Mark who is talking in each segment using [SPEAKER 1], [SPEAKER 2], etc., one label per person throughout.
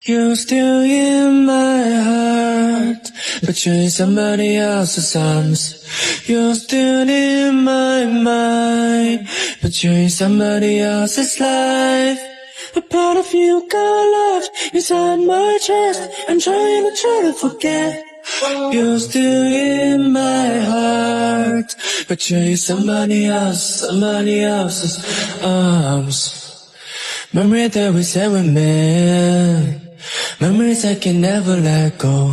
[SPEAKER 1] You're still in my heart, but you're in somebody else's arms. You're still in my mind, but you're in somebody else's life. A part of you got left inside my chest. I'm trying to forget. You're still in my heart, but you're in somebody else's arms. Memory that we said we met, memories I can never let go.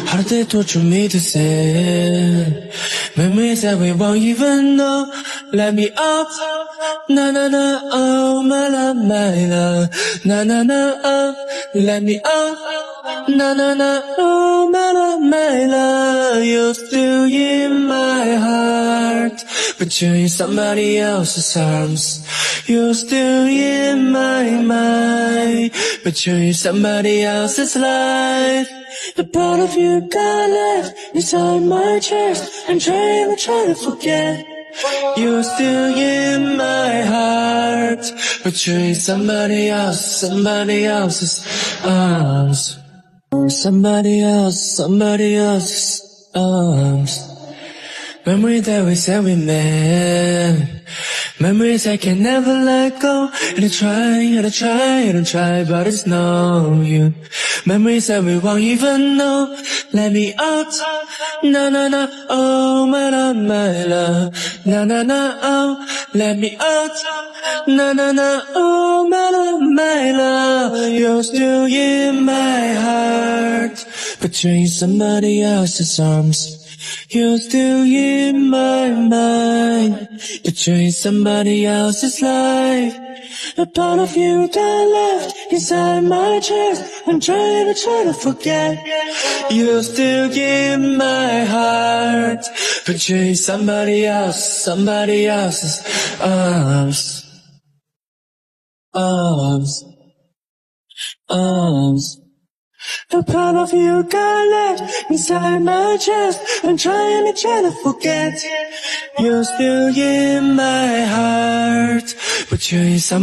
[SPEAKER 1] How did they torture me to say? Memories that we won't even know. Let me up, na na na, oh my love, na na na, oh, let me up, na na na, oh my love, you're still in my heart, but you're in somebody else's arms. You're still in my mind, but you're in somebody else's life. The part of you got left inside my chest. I'm trying to forget. You're still in my heart, but you're in somebody else's arms. Somebody else's arms. Memory that we said we met, memories I can never let go. And I try, but it's no use. Memories that we won't even know. Let me out, na na na, oh my love, na na na, oh, let me out, na na na, oh my love, you're still in my heart, but you're in somebody else's arms. You're still in my mind, but you're in somebody else's life. A part of you got left inside my chest. I'm trying to forget. You're still in my heart, but you're in somebody else's arms. A part of you got left inside my chest. I'm trying to forget. You're still in my heart, but you're in some